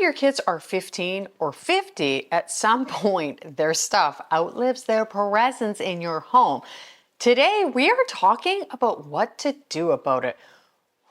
your kids are 15 or 50, at some point their stuff outlives their presence in your home. Today, we are talking about what to do about it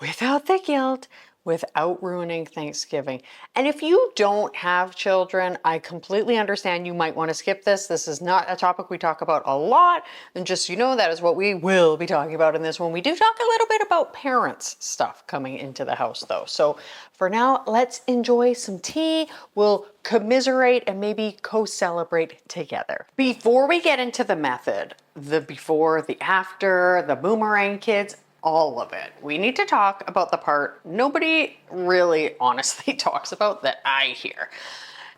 without the guilt, without ruining Thanksgiving. And if you don't have children, I completely understand you might want to skip this. This is not a topic we talk about a lot. And just so you know, that is what we will be talking about in this one. We do talk a little bit about parents stuff coming into the house though. So for now, let's enjoy some tea. We'll commiserate and maybe co-celebrate together. Before we get into the method, the before, the after, the boomerang kids, all of it, we need to talk about the part nobody really honestly talks about that I hear.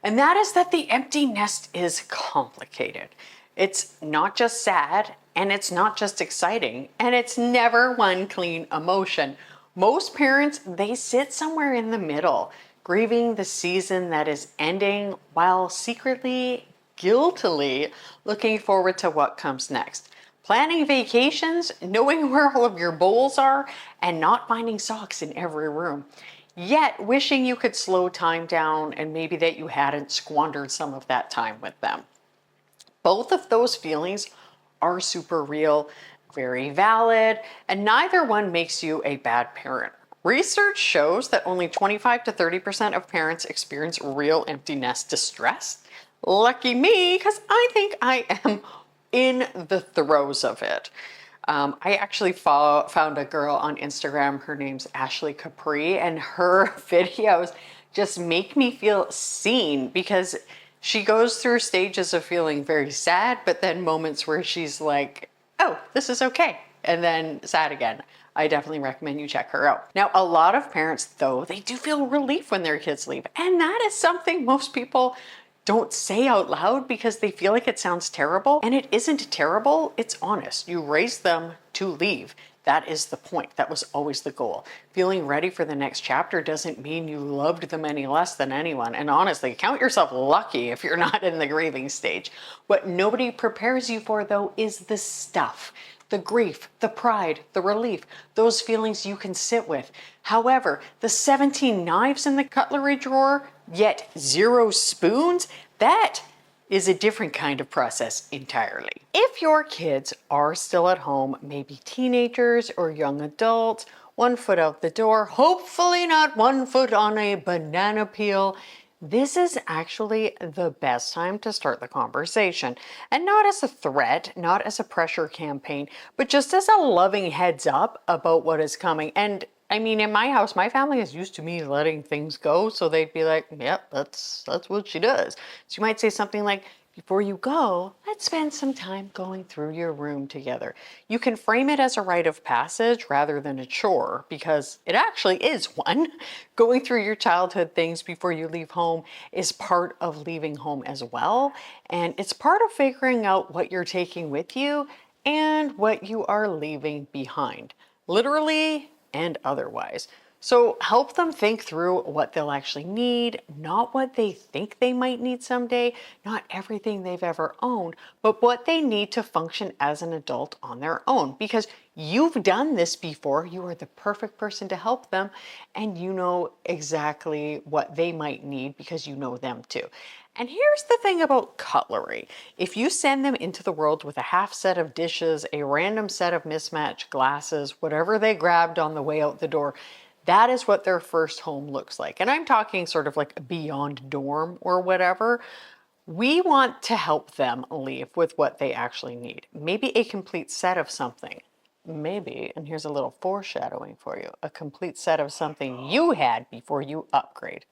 And that is that the empty nest is complicated. It's not just sad, and it's not just exciting, and it's never one clean emotion. Most parents, they sit somewhere in the middle, grieving the season that is ending while secretly, guiltily looking forward to what comes next. Planning vacations, knowing where all of your bowls are, and not finding socks in every room. Yet wishing you could slow time down and maybe that you hadn't squandered some of that time with them. Both of those feelings are super real, very valid, and neither one makes you a bad parent. Research shows that only 25 to 30% of parents experience real empty nest distress. Lucky me, because I think I am in the throes of it. I actually found a girl on Instagram, her name's Ashley Capri, and her videos just make me feel seen because she goes through stages of feeling very sad, but then moments where she's like, oh, this is okay, and then sad again. I definitely recommend you check her out. Now, a lot of parents, though, they do feel relief when their kids leave, and that is something most people don't say out loud because they feel like it sounds terrible. And it isn't terrible, it's honest. You raised them to leave. That is the point. That was always the goal. Feeling ready for the next chapter doesn't mean you loved them any less than anyone. And honestly, count yourself lucky if you're not in the grieving stage. What nobody prepares you for, though, is the stuff. The grief, the pride, the relief, those feelings you can sit with. However, the 17 knives in the cutlery drawer, yet 0 spoons, that is a different kind of process entirely. If your kids are still at home, maybe teenagers or young adults, 1 foot out the door, hopefully not 1 foot on a banana peel, this is actually the best time to start the conversation. And not as a threat, not as a pressure campaign, but just as a loving heads up about what is coming. And I mean, in my house, my family is used to me letting things go, so they'd be like, yep, that's what she does. So you might say something like, before you go, let's spend some time going through your room together. You can frame it as a rite of passage rather than a chore, because it actually is one. Going through your childhood things before you leave home is part of leaving home as well. And it's part of figuring out what you're taking with you and what you are leaving behind, literally and otherwise. So help them think through what they'll actually need, not what they think they might need someday, not everything they've ever owned, but what they need to function as an adult on their own. Because you've done this before, you are the perfect person to help them, and you know exactly what they might need because you know them too. And here's the thing about cutlery. If you send them into the world with a half set of dishes, a random set of mismatched glasses, whatever they grabbed on the way out the door, that is what their first home looks like. And I'm talking sort of like beyond dorm or whatever. We want to help them leave with what they actually need. Maybe a complete set of something. Maybe, and here's a little foreshadowing for you, a complete set of something you had before you upgrade.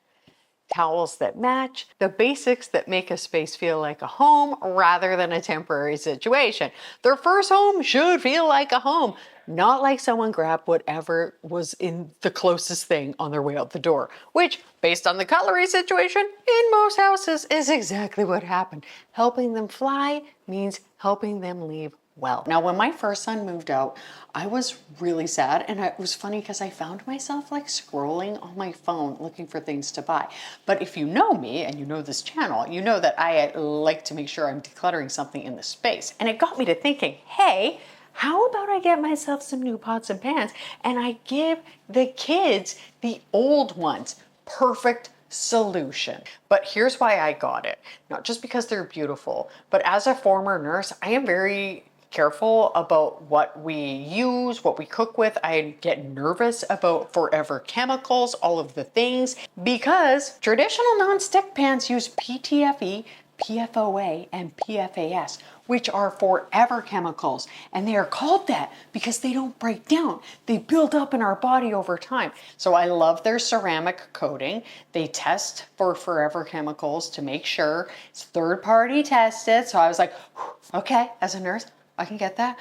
Towels that match, the basics that make a space feel like a home rather than a temporary situation. Their first home should feel like a home, not like someone grabbed whatever was in the closest thing on their way out the door, which, based on the cutlery situation, in most houses is exactly what happened. Helping them fly means helping them leave well. Now, when my first son moved out, I was really sad, and it was funny because I found myself like scrolling on my phone looking for things to buy. But if you know me and you know this channel, you know that I like to make sure I'm decluttering something in the space. And it got me to thinking, hey, how about I get myself some new pots and pans and I give the kids the old ones? Perfect solution. But here's why I got it. Not just because they're beautiful, but as a former nurse, I am very careful about what we use, what we cook with. I get nervous about forever chemicals, all of the things, because traditional non-stick pans use PTFE, PFOA, and PFAS, which are forever chemicals. And they are called that because they don't break down. They build up in our body over time. So I love their ceramic coating. They test for forever chemicals to make sure it's third-party tested. So I was like, okay, as a nurse, I can get that.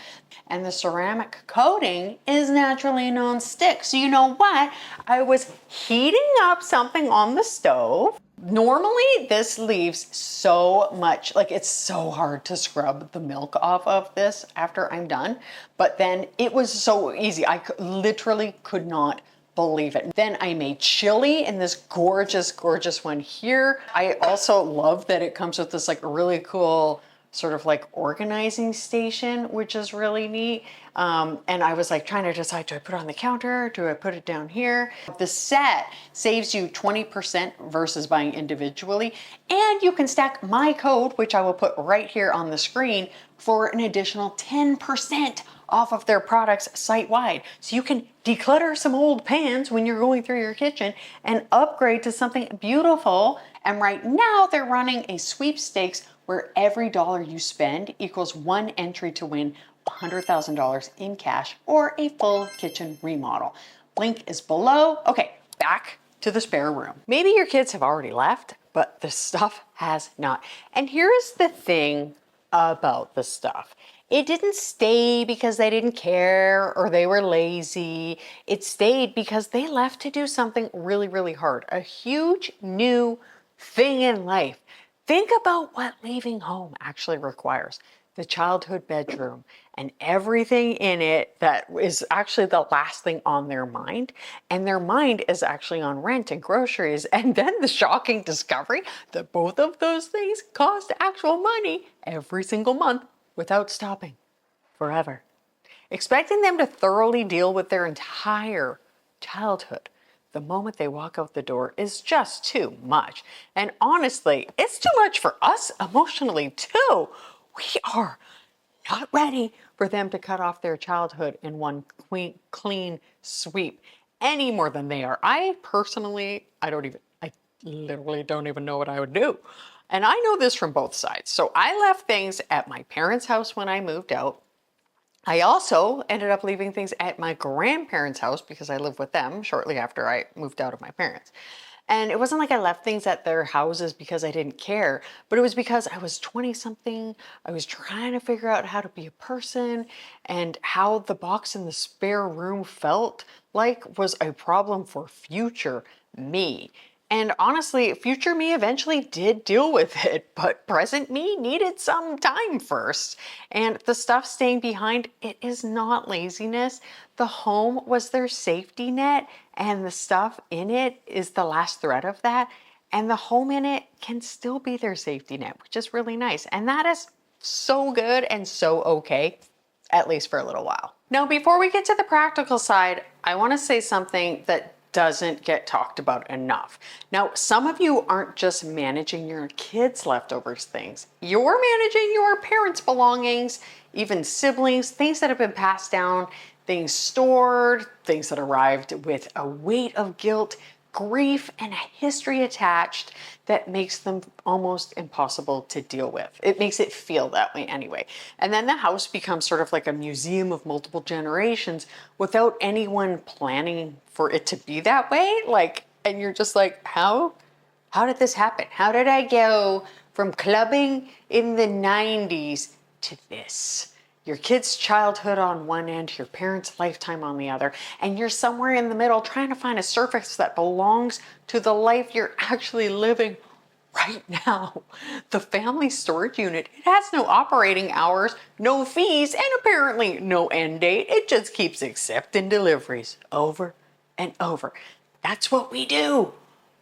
And the ceramic coating is naturally non-stick. So you know what? I was heating up something on the stove. Normally this leaves so much, like it's so hard to scrub the milk off of this after I'm done. But then it was so easy. I literally could not believe it. Then I made chili in this gorgeous, gorgeous one here. I also love that it comes with this like really cool sort of like organizing station, which is really neat. And I was like trying to decide, do I put it on the counter? Do I put it down here? The set saves you 20% versus buying individually. And you can stack my code, which I will put right here on the screen, for an additional 10% off of their products site-wide. So you can declutter some old pans when you're going through your kitchen and upgrade to something beautiful. And right now they're running a sweepstakes where every dollar you spend equals one entry to win $100,000 in cash or a full kitchen remodel. Link is below. Okay, back to the spare room. Maybe your kids have already left, but the stuff has not. And here's the thing about the stuff. It didn't stay because they didn't care or they were lazy. It stayed because they left to do something really, really hard. A huge new thing in life. Think about what leaving home actually requires. The childhood bedroom and everything in it that is actually the last thing on their mind. And their mind is actually on rent and groceries. And then the shocking discovery that both of those things cost actual money every single month without stopping forever. Expecting them to thoroughly deal with their entire childhood the moment they walk out the door is just too much. And honestly, it's too much for us emotionally too. We are not ready for them to cut off their childhood in one clean sweep any more than they are. I literally don't even know what I would do. And I know this from both sides. So I left things at my parents' house when I moved out. I also ended up leaving things at my grandparents' house because I lived with them shortly after I moved out of my parents. And it wasn't like I left things at their houses because I didn't care, but it was because I was 20 something. I was trying to figure out how to be a person, and how the box in the spare room felt like was a problem for future me. And honestly, future me eventually did deal with it, but present me needed some time first. And the stuff staying behind, it is not laziness. The home was their safety net, and the stuff in it is the last thread of that. And the home in it can still be their safety net, which is really nice. And that is so good and so okay, at least for a little while. Now, before we get to the practical side, I want to say something that doesn't get talked about enough. Now, some of you aren't just managing your kids' leftovers things. You're managing your parents' belongings, even siblings, things that have been passed down, things stored, things that arrived with a weight of guilt, grief, and a history attached that makes them almost impossible to deal with. It makes it feel that way anyway. And then the house becomes sort of like a museum of multiple generations without anyone planning for it to be that way. And you're just like, how did this happen? How did I go from clubbing in the 90s to this? Your kid's childhood on one end, your parents' lifetime on the other, and you're somewhere in the middle trying to find a surface that belongs to the life you're actually living right now. The family storage unit, it has no operating hours, no fees, and apparently no end date. It just keeps accepting deliveries over and over. That's what we do.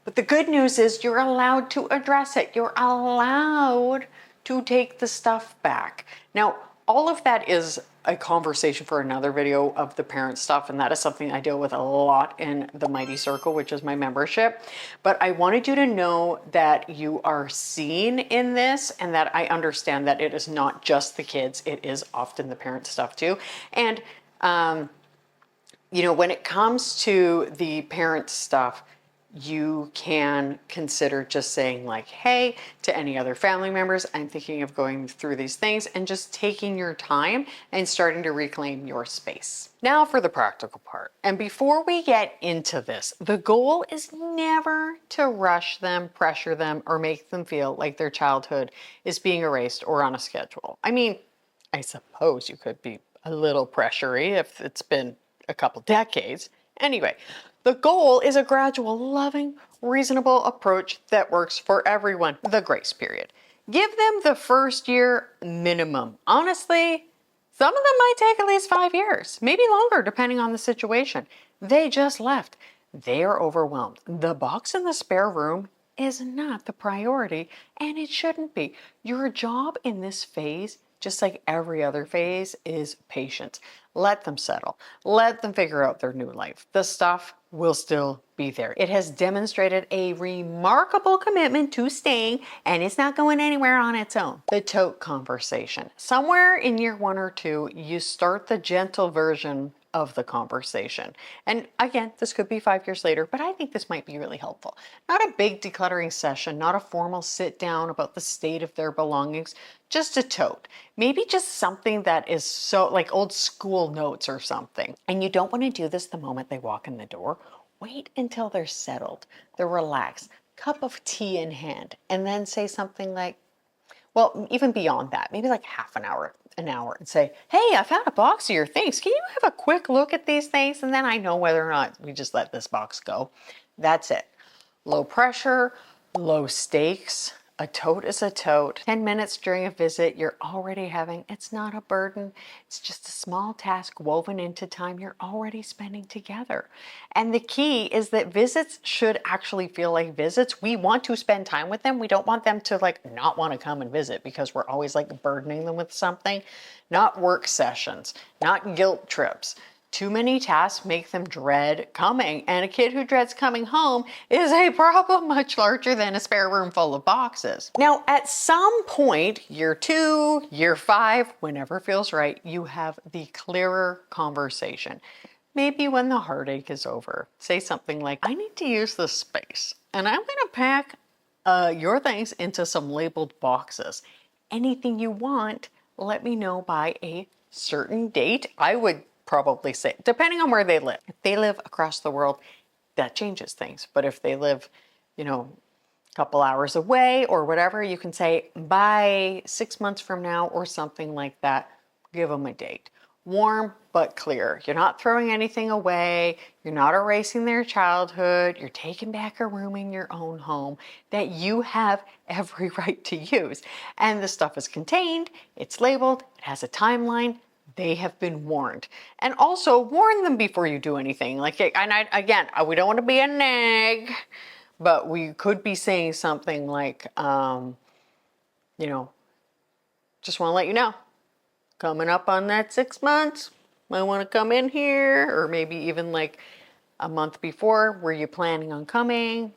But the good news is you're allowed to address it. You're allowed to take the stuff back. Now, all of that is a conversation for another video of the parent stuff, and that is something I deal with a lot in the Mighty Circle, which is my membership. But I wanted you to know that you are seen in this, and that I understand that it is not just the kids, it is often the parent stuff too. And you know, when it comes to the parent stuff, you can consider just saying like, hey, to any other family members, I'm thinking of going through these things, and just taking your time and starting to reclaim your space. Now for the practical part. And before we get into this, the goal is never to rush them, pressure them, or make them feel like their childhood is being erased or on a schedule. I mean, I suppose you could be a little pressury if it's been a couple decades. Anyway, the goal is a gradual, loving, reasonable approach that works for everyone. The grace period. Give them the first year minimum. Honestly, some of them might take at least 5 years, maybe longer, depending on the situation. They just left. They are overwhelmed. The box in the spare room is not the priority, and it shouldn't be. Your job in this phase, just like every other phase, is patience. Let them settle. Let them figure out their new life. The stuff will still be there. It has demonstrated a remarkable commitment to staying, and it's not going anywhere on its own. The tote conversation. Somewhere in year 1 or 2, you start the gentle version of the conversation. And again, this could be 5 years later, but I think this might be really helpful. Not a big decluttering session, not a formal sit down about the state of their belongings, just a tote. Maybe just something that is so like old school notes or something. And you don't want to do this the moment they walk in the door. Wait until they're settled, they're relaxed, cup of tea in hand, and then say something like, well, even beyond that, maybe like half an hour, and say, hey, I found a box of your things. Can you have a quick look at these things? And then I know whether or not we just let this box go. That's it. Low pressure, low stakes. A tote is a tote. 10 minutes during a visit you're already having, it's not a burden. It's just a small task woven into time you're already spending together. And the key is that visits should actually feel like visits. We want to spend time with them. We don't want them to like not want to come and visit because we're always like burdening them with something. Not work sessions, not guilt trips. Too many tasks make them dread coming, and a kid who dreads coming home is a problem much larger than a spare room full of boxes. Now, at some point, year 2, year 5, whenever feels right, you have the clearer conversation. Maybe when the heartache is over, say something like, I need to use this space, and I'm gonna pack your things into some labeled boxes. Anything you want, let me know by a certain date. I would probably say, depending on where they live. If they live across the world, that changes things. But if they live, you know, a couple hours away or whatever, you can say by 6 months from now or something like that. Give them a date. Warm but clear. You're not throwing anything away. You're not erasing their childhood. You're taking back a room in your own home that you have every right to use. And the stuff is contained, it's labeled, it has a timeline. They have been warned. And also warn them before you do anything. Like, and again, we don't want to be a nag, but we could be saying something like, you know, just want to let you know, coming up on that 6 months, might want to come in here, or maybe even like a month before, were you planning on coming?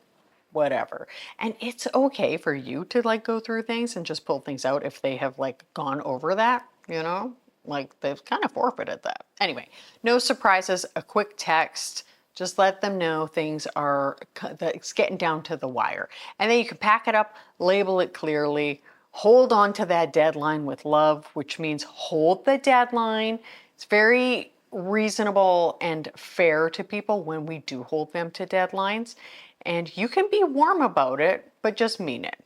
Whatever. And it's okay for you to like go through things and just pull things out if they have like gone over that, you know? Like they've kind of forfeited that. Anyway, no surprises, a quick text. Just let them know things are, it's getting down to the wire. And then you can pack it up, label it clearly, hold on to that deadline with love, which means hold the deadline. It's very reasonable and fair to people when we do hold them to deadlines. And you can be warm about it, but just mean it.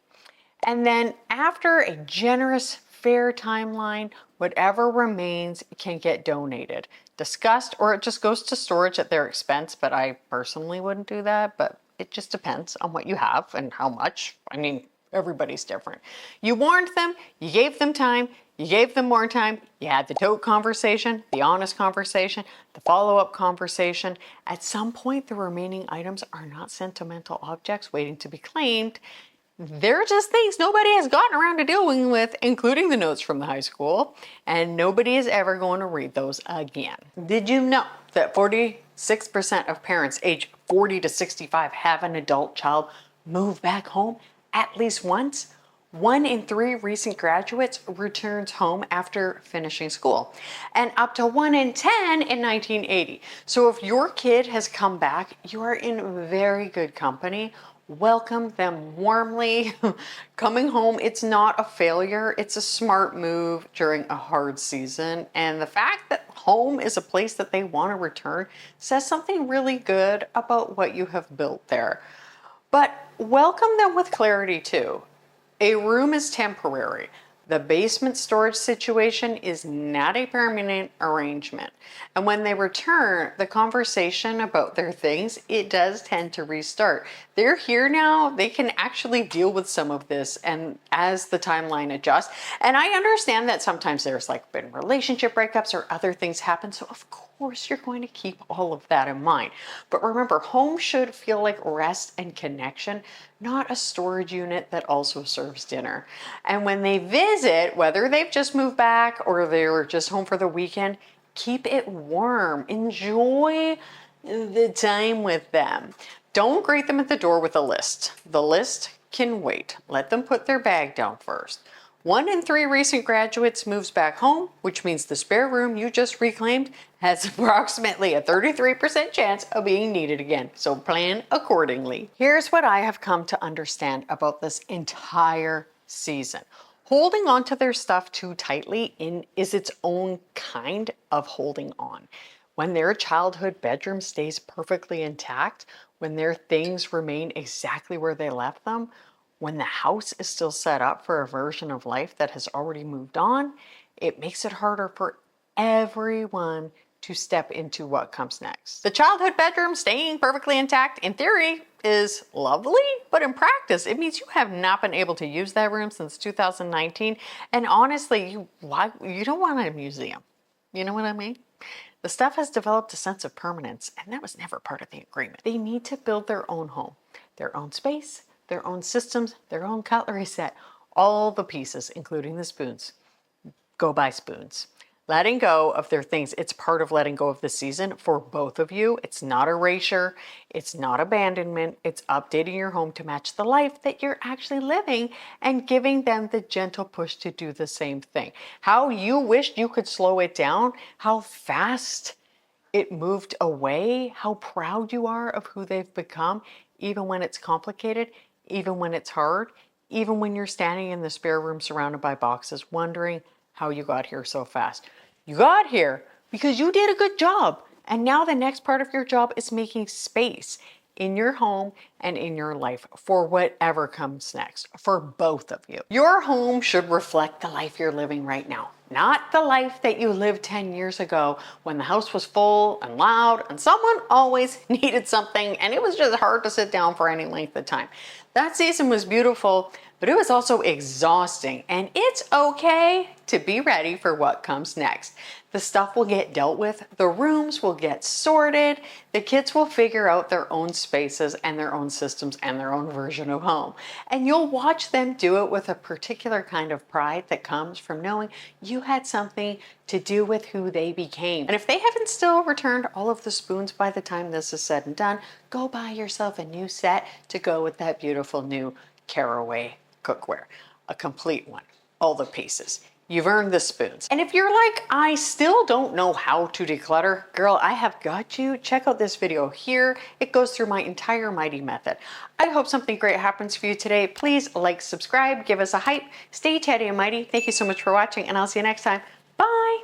And then after a generous, fair timeline, whatever remains can get donated, discussed, or it just goes to storage at their expense. But I personally wouldn't do that, but it just depends on what you have and how much. I mean, everybody's different. You warned them, you gave them time, you gave them more time, you had the tote conversation, the honest conversation, the follow-up conversation. At some point, the remaining items are not sentimental objects waiting to be claimed. They're just things nobody has gotten around to dealing with, including the notes from the high school, and nobody is ever going to read those again. Did you know that 46% of parents aged 40 to 65 have an adult child move back home at least once? 1 in 3 recent graduates returns home after finishing school, and up to 1 in 10 in 1980. So if your kid has come back, you are in very good company. Welcome them warmly. Coming home, it's not a failure, it's a smart move during a hard season. And the fact that home is a place that they want to return says something really good about what you have built there. But welcome them with clarity too. A room is temporary. The basement storage situation is not a permanent arrangement. And when they return, the conversation about their things, it does tend to restart. They're here now, they can actually deal with some of this and as the timeline adjusts. And I understand that sometimes there's like been relationship breakups or other things happen. So of course you're going to keep all of that in mind. But remember, home should feel like rest and connection, not a storage unit that also serves dinner. And when they visit, whether they've just moved back or they're just home for the weekend, keep it warm. Enjoy the time with them. Don't greet them at the door with a list. The list can wait. Let them put their bag down first. 1 in 3 recent graduates moves back home, which means the spare room you just reclaimed has approximately a 33% chance of being needed again. So plan accordingly. Here's what I have come to understand about this entire season. Holding on to their stuff too tightly is its own kind of holding on. When their childhood bedroom stays perfectly intact, when their things remain exactly where they left them, when the house is still set up for a version of life that has already moved on, it makes it harder for everyone to step into what comes next. The childhood bedroom staying perfectly intact, in theory, is lovely, but in practice, it means you have not been able to use that room since 2019. And honestly, you don't want a museum. You know what I mean? The stuff has developed a sense of permanence, and that was never part of the agreement. They need to build their own home, their own space, their own systems, their own cutlery set, all the pieces, including the spoons. Go buy spoons. Letting go of their things, it's part of letting go of the season for both of you. It's not erasure, it's not abandonment, it's updating your home to match the life that you're actually living and giving them the gentle push to do the same thing. How you wished you could slow it down, how fast it moved away, how proud you are of who they've become, even when it's complicated, even when it's hard, even when you're standing in the spare room surrounded by boxes, wondering how you got here so fast. You got here because you did a good job. And now the next part of your job is making space in your home and in your life for whatever comes next, for both of you. Your home should reflect the life you're living right now, not the life that you lived 10 years ago when the house was full and loud and someone always needed something and it was just hard to sit down for any length of time. That season was beautiful, but it was also exhausting, and it's okay to be ready for what comes next. The stuff will get dealt with, the rooms will get sorted, the kids will figure out their own spaces and their own systems and their own version of home. And you'll watch them do it with a particular kind of pride that comes from knowing you had something to do with who they became. And if they haven't still returned all of the spoons by the time this is said and done, go buy yourself a new set to go with that beautiful new Caraway cookware, a complete one, all the pieces. You've earned the spoons. And if you're like, I still don't know how to declutter, girl, I have got you. Check out this video here. It goes through my entire Mighty method. I hope something great happens for you today. Please like, subscribe, give us a hype. Stay Teddy and Mighty. Thank you so much for watching, and I'll see you next time.